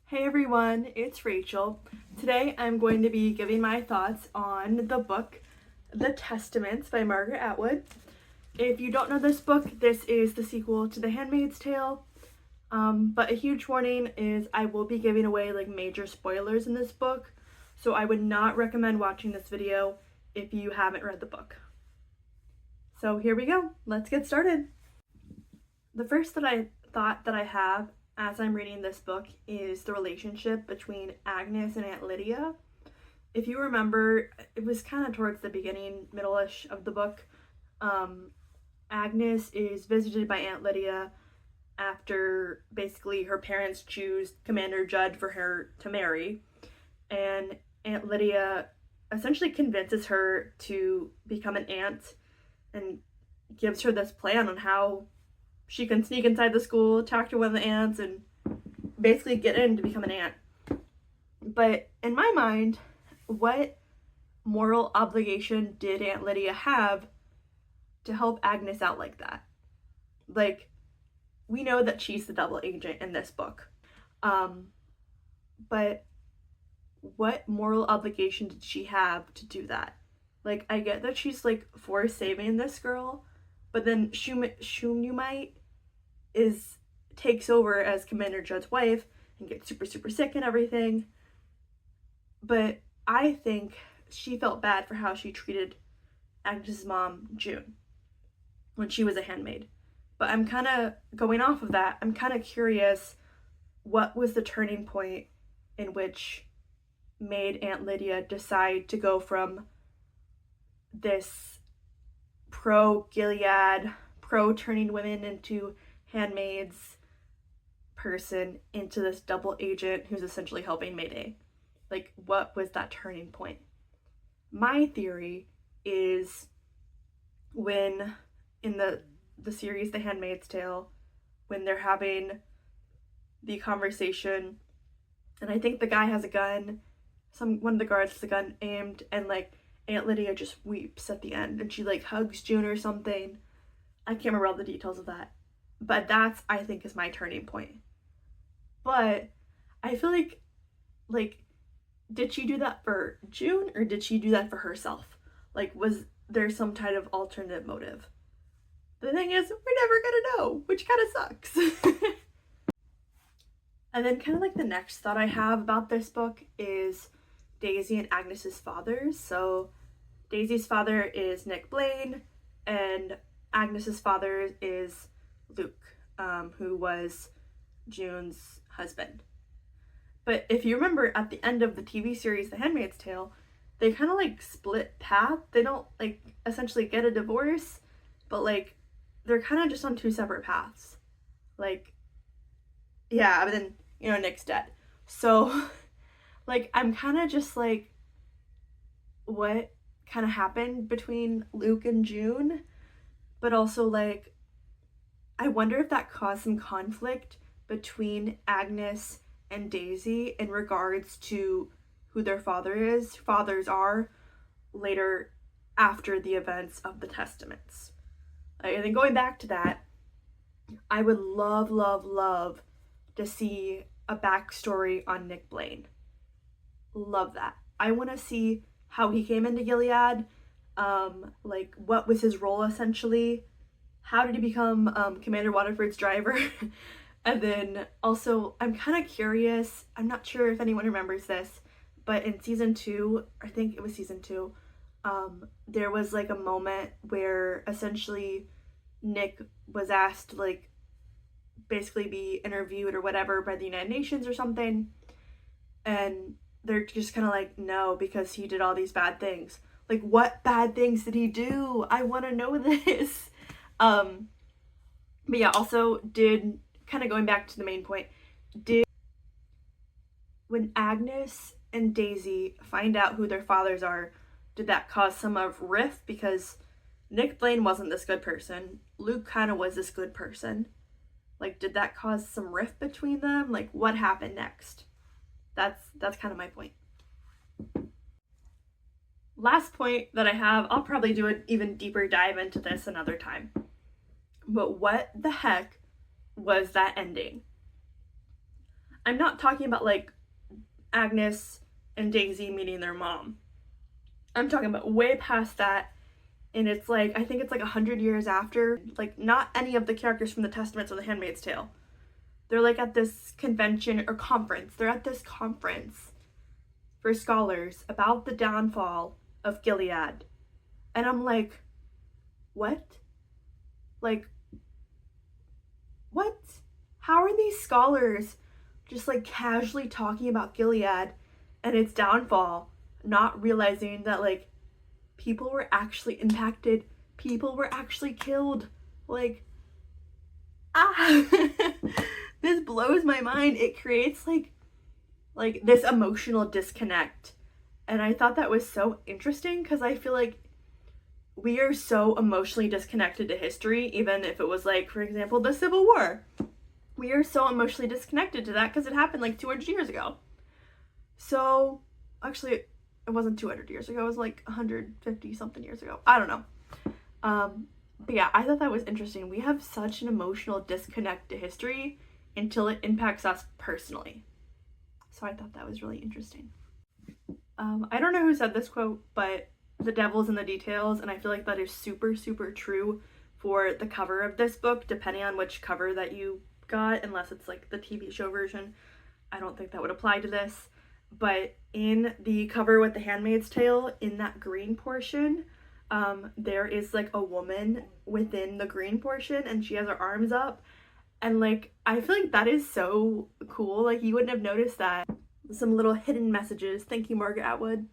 Hey everyone, it's Rachel. Today I'm going to be giving my thoughts on the book The Testaments by Margaret Atwood. If you don't know this book, this is the sequel to The Handmaid's Tale. But a huge warning is I will be giving away major spoilers in this book, so I would not recommend watching this video if you haven't read the book. So here we go, let's get started. The first thought that I have as I'm reading this book is the relationship between Agnes and Aunt Lydia. If you remember, it was kind of towards the beginning, middle-ish of the book. Agnes is visited by Aunt Lydia after basically her parents choose Commander Judd for her to marry, and Aunt Lydia essentially convinces her to become an aunt and gives her this plan on how she can sneak inside the school, talk to one of the aunts, and basically get in to become an aunt. But in my mind, what moral obligation did Aunt Lydia have to help Agnes out like that? We know that she's the double agent in this book. But what moral obligation did she have to do that? I get that she's for saving this girl, but then Shunumite takes over as Commander Judd's wife and gets super sick and everything. But I think she felt bad for how she treated Agnes's mom, June, when she was a handmaid. But I'm kind of going off of that. I'm kind of curious, what was the turning point in which made Aunt Lydia decide to go from this pro-Gilead, pro-turning women into handmaids person into this double agent who's essentially helping Mayday? What was that turning point? My theory is when in the series The Handmaid's Tale, when they're having the conversation, and I think the guy has a gun, one of the guards has a gun aimed, and Aunt Lydia just weeps at the end, and she hugs June or something. I can't remember all the details of that, but that's, I think, is my turning point. But I feel did she do that for June, or did she do that for herself? Was there some kind of alternative motive? The thing is, we're never gonna know, which kind of sucks. And then the next thought I have about this book is Daisy and Agnes's fathers. So Daisy's father is Nick Blaine, and Agnes's father is Luke, who was June's husband. But if you remember, at the end of the TV series The Handmaid's Tale, they kind of split path. They don't essentially get a divorce, but they're kind of just on two separate paths. Yeah, but then Nick's dead. So I'm kind of just what kind of happened between Luke and June, but also I wonder if that caused some conflict between Agnes and Daisy in regards to who their fathers are later after the events of the Testaments. And then going back to that, I would love to see a backstory on Nick Blaine. Love that. I want to see how he came into Gilead, what was his role essentially, how did he become Commander Waterford's driver. And then also, I'm kind of curious, I'm not sure if anyone remembers this, but in season 2, I think it was season 2, there was a moment where essentially Nick was asked to basically be interviewed or whatever by the United Nations or something, and they're just kind of no, because he did all these bad things. What bad things did he do? I want to know this. But yeah, also kind of going back to the main point, when Agnes and Daisy find out who their fathers are, did that cause some of rift? Because Nick Blaine wasn't this good person. Luke kind of was this good person. Did that cause some rift between them? What happened next? That's kind of my point. Last point that I have, I'll probably do an even deeper dive into this another time. But what the heck was that ending? I'm not talking about like Agnes and Daisy meeting their mom. I'm talking about way past that, and it's like, I think it's like 100 years after, like not any of the characters from the Testaments or the Handmaid's Tale. They're like at this convention or conference. They're at this conference for scholars about the downfall of Gilead. And I'm like, what? Like, what? How are these scholars just like casually talking about Gilead and its downfall, not realizing that like people were actually impacted, people were actually killed? Like, this blows my mind. It creates like this emotional disconnect. And I thought that was so interesting because I feel like we are so emotionally disconnected to history, even if it was like, for example, the Civil War. We are so emotionally disconnected to that because it happened like 200 years ago. So, actually, it wasn't 200 years ago. It was like 150 something years ago. I don't know. But yeah, I thought that was interesting. We have such an emotional disconnect to history until it impacts us personally. So I thought that was really interesting. I don't know who said this quote, but the devil's in the details, and I feel like that is super, super true for the cover of this book, depending on which cover that you got, unless it's like the TV show version. I don't think that would apply to this. But in the cover with The Handmaid's Tale, in that green portion, there is like a woman within the green portion, and she has her arms up. And like, I feel like that is so cool. Like, you wouldn't have noticed that. Some little hidden messages. Thank you, Margaret Atwood.